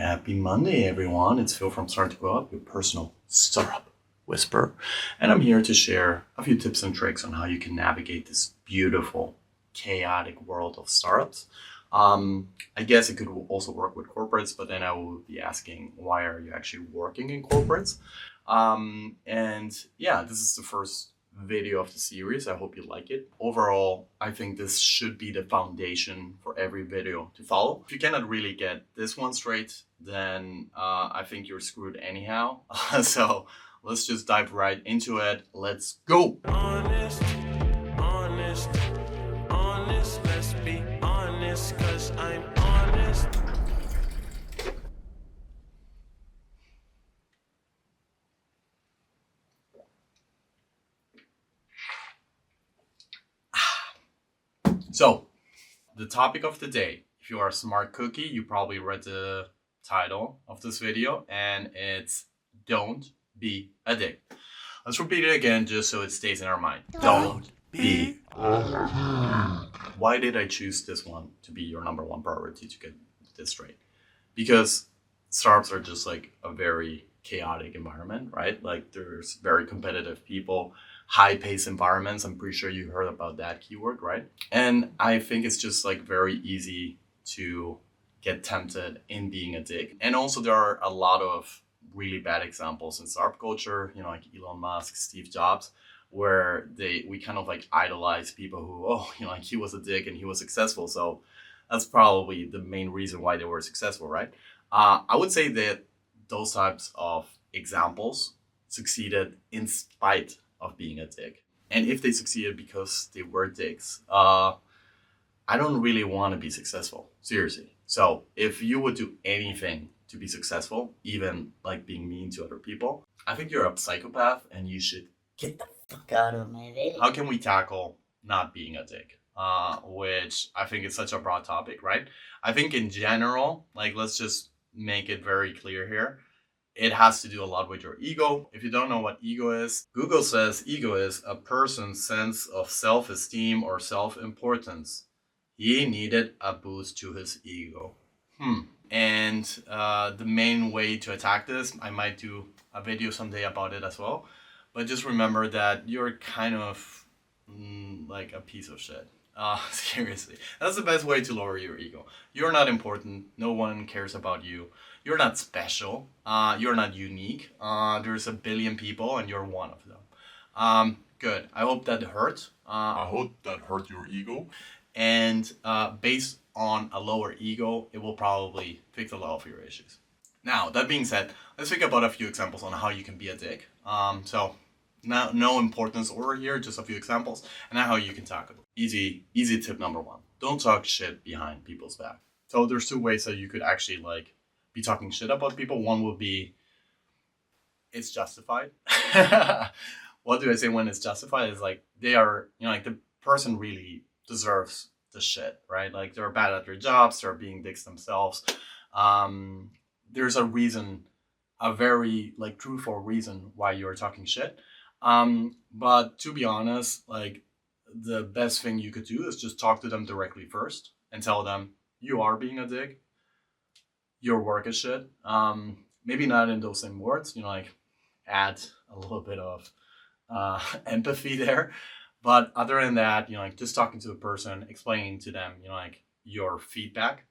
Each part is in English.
Happy Monday, everyone. It's Phil from Start to Grow Up, your personal startup whisperer. And I'm here to share a few tips and tricks on how you can navigate this beautiful, chaotic world of startups. I guess it could also work with corporates, but then I will be asking, why are you actually working in corporates? This is the first video of the series. I hope you like it. Overall, I think this should be the foundation for every video to follow. If you cannot really get this one straight, then I think you're screwed anyhow. So let's just dive right into it. Let's go. Honest, let's be honest, 'cause I'm honest. So, the topic of the day. If you are a smart cookie, you probably read the title of this video, and it's Don't Be a Dick. Let's repeat it again just so it stays in our mind. Don't be. Why did I choose this one to be your number one priority to get this straight? Because startups are just like a very chaotic environment, right? Like there's very competitive people, high-paced environments. I'm pretty sure you heard about that keyword, right? And I think it's just like very easy to get tempted in being a dick. And also there are a lot of really bad examples in startup culture, like Elon Musk, Steve Jobs, where we kind of like idolize people who, like he was a dick and he was successful. So that's probably the main reason why they were successful, right? I would say that those types of examples succeeded in spite of being a dick. And if they succeeded because they were dicks, I don't really want to be successful. Seriously. So if you would do anything to be successful, even like being mean to other people, I think you're a psychopath and you should get the fuck out of my way. How can we tackle not being a dick? Which I think is such a broad topic, right? I think in general, like let's just make it very clear here. It has to do a lot with your ego. If you don't know what ego is, Google says ego is a person's sense of self-esteem or self-importance. He needed a boost to his ego. And the main way to attack this, I might do a video someday about it as well. But just remember that you're kind of like a piece of shit. Seriously. That's the best way to lower your ego. You're not important. No one cares about you. You're not special. You're not unique. There's a billion people and you're one of them. Good. I hope that hurt. I hope that hurt your ego. And based on a lower ego, it will probably fix a lot of your issues. Now, that being said, let's think about a few examples on how you can be a dick. So now, no importance order here, just a few examples, and now how you can tackle it. Easy tip number one. Don't talk shit behind people's back. So there's two ways that you could actually like be talking shit about people. One would be, it's justified. What do I say when it's justified? Is like they are, like the person really deserves the shit, right? Like they're bad at their jobs, they're being dicks themselves. There's a reason, a very like truthful reason why you're talking shit. But to be honest, like the best thing you could do is just talk to them directly first and tell them you are being a dick. Your work is shit. Maybe not in those same words, like add a little bit of empathy there. But other than that, like just talking to the person, explaining to them, like your feedback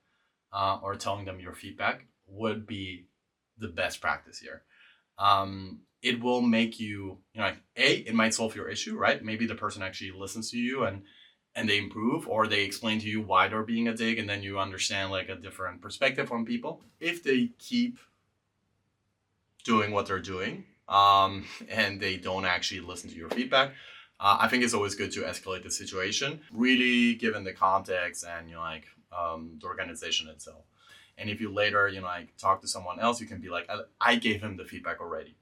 or telling them your feedback would be the best practice here. It will make you, it might solve your issue, right? Maybe the person actually listens to you and they improve, or they explain to you why they're being a dick, and then you understand like a different perspective on people. If they keep doing what they're doing and they don't actually listen to your feedback, I think it's always good to escalate the situation, really given the context and the organization itself. And if you later talk to someone else, you can be like, I gave him the feedback already.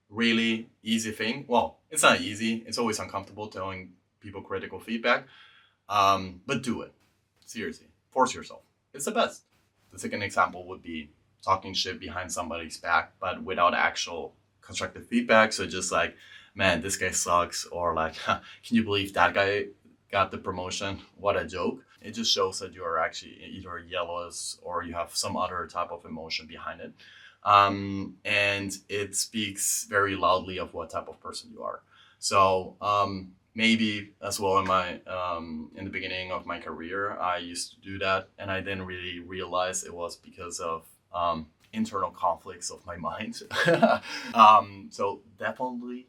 Really easy thing. Well, it's not easy. It's always uncomfortable telling people critical feedback, but do it. Seriously, force yourself. It's the best. The second example would be talking shit behind somebody's back, but without actual constructive feedback. So just like, man, this guy sucks, or like, can you believe that guy got the promotion? What a joke. It just shows that you are actually either jealous or you have some other type of emotion behind it. And it speaks very loudly of what type of person you are. So maybe as well in the beginning of my career, I used to do that, and I didn't really realize it was because of internal conflicts of my mind. So definitely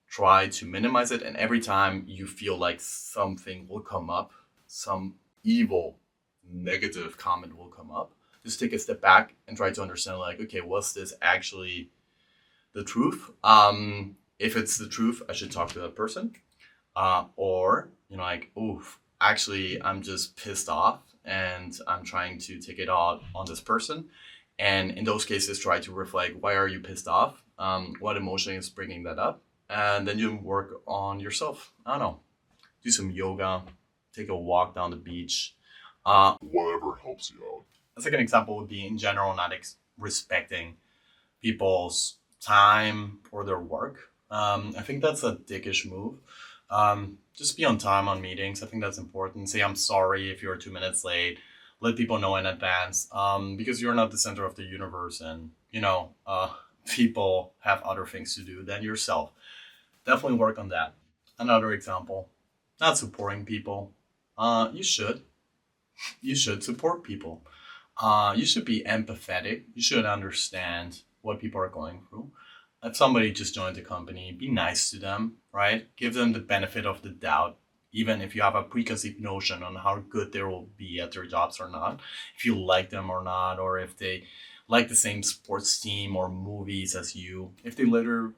try to minimize it, and every time you feel like something will come up, some evil negative comment will come up, just take a step back and try to understand, like, okay, was this actually the truth? If it's the truth, I should talk to that person. Or, like, oof, actually, I'm just pissed off and I'm trying to take it out on this person. And in those cases, try to reflect, why are you pissed off? What emotion is bringing that up? And then you work on yourself. I don't know, do some yoga, take a walk down the beach. Whatever helps you out. A second example would be, in general, not respecting people's time or their work. I think that's a dickish move. Just be on time on meetings. I think that's important. Say I'm sorry if you're 2 minutes late. Let people know in advance, because you're not the center of the universe, and people have other things to do than yourself. Definitely work on that. Another example, not supporting people. You should support people. You should be empathetic. You should understand what people are going through. If somebody just joined the company, be nice to them, right? Give them the benefit of the doubt, even if you have a preconceived notion on how good they will be at their jobs or not, if you like them or not, or if they like the same sports team or movies as you. If they later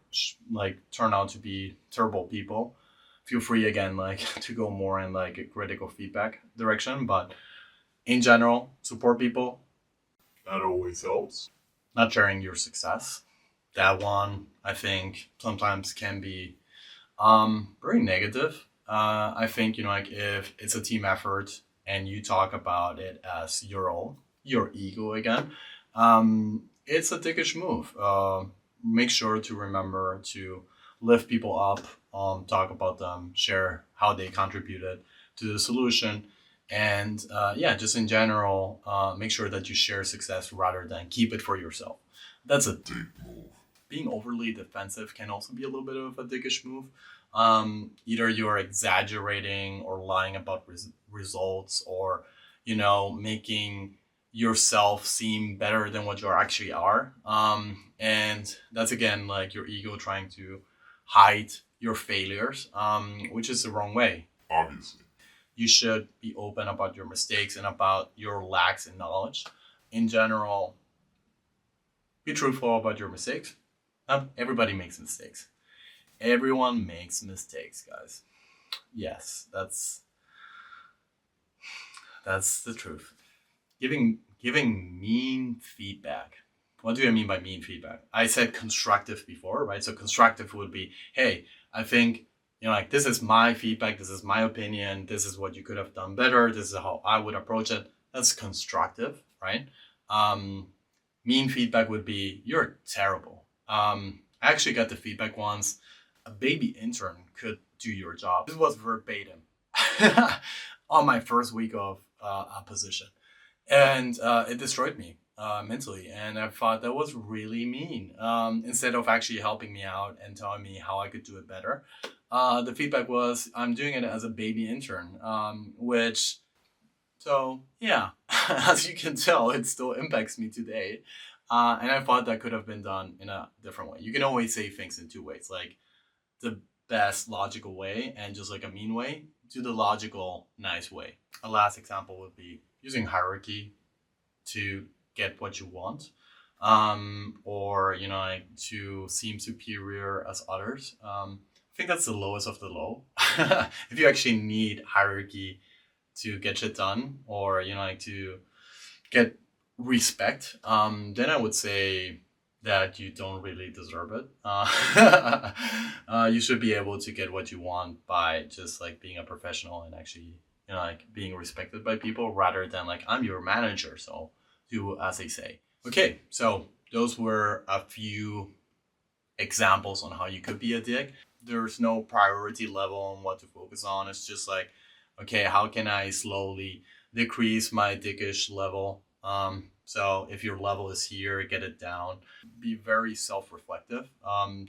turn out to be terrible people, feel free again to go more in a critical feedback direction. But in general, support people. That always helps. Not sharing your success. That one, I think, sometimes can be very negative. I think, if it's a team effort and you talk about it as your ego again, it's a dickish move. Make sure to remember to lift people up, talk about them, share how they contributed to the solution. And just in general, make sure that you share success rather than keep it for yourself. That's a dick move. Being overly defensive can also be a little bit of a dickish move. Either you're exaggerating or lying about results, or making yourself seem better than what you actually are. And that's again your ego trying to hide your failures, which is the wrong way. Obviously, you should be open about your mistakes and about your lacks in knowledge. In general, be truthful about your mistakes. Everybody makes mistakes. Everyone makes mistakes, guys. Yes, that's the truth. Giving mean feedback. What do I mean by mean feedback? I said constructive before, right? So constructive would be, hey, I think, this is my feedback, this is my opinion, this is what you could have done better, this is how I would approach it. That's constructive, right? Mean feedback would be, you're terrible. I actually got the feedback once, a baby intern could do your job. This was verbatim on my first week of a position. And it destroyed me mentally. And I thought that was really mean. Instead of actually helping me out and telling me how I could do it better, the feedback was, I'm doing it as a baby intern, so yeah, as you can tell, it still impacts me today. And I thought that could have been done in a different way. You can always say things in two ways, the best logical way and just a mean way to the logical, nice way. A last example would be using hierarchy to get what you want, or to seem superior as others. I think that's the lowest of the low. If you actually need hierarchy to get shit done, or to get respect, then I would say that you don't really deserve it. You should be able to get what you want by just being a professional and actually being respected by people, rather than I'm your manager, so do as they say. Okay, so those were a few examples on how you could be a dick. There's no priority level on what to focus on. It's just okay, how can I slowly decrease my dickish level? So if your level is here, get it down. Be very self-reflective.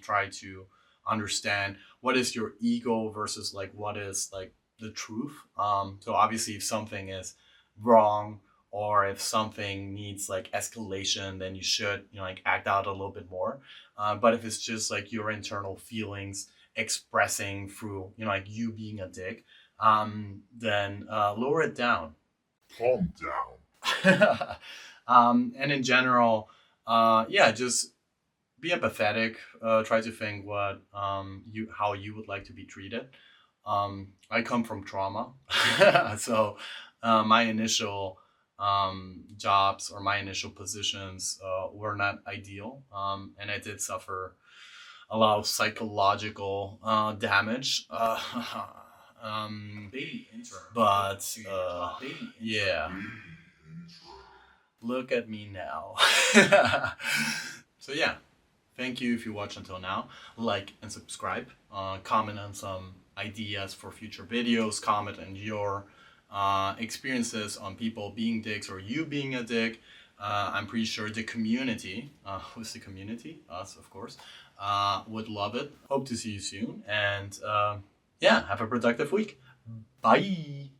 Try to understand what is your ego versus like what is like the truth. So obviously, if something is wrong or if something needs like escalation, then you should like act out a little bit more. But if it's just like your internal feelings expressing through like you being a dick, then lower it down. Calm down. And in general, yeah, just be empathetic. Try to think what you how you would like to be treated. I come from trauma, so my initial jobs or my initial positions were not ideal, and I did suffer a lot of psychological damage. Baby intern. But yeah, look at me now. So yeah, thank you if you watched until now. Like and subscribe. Comment on some ideas for future videos. Comment on your experiences on people being dicks or you being a dick. I'm pretty sure the community, who's the community? Us, of course, would love it. Hope to see you soon. And yeah, have a productive week. Bye.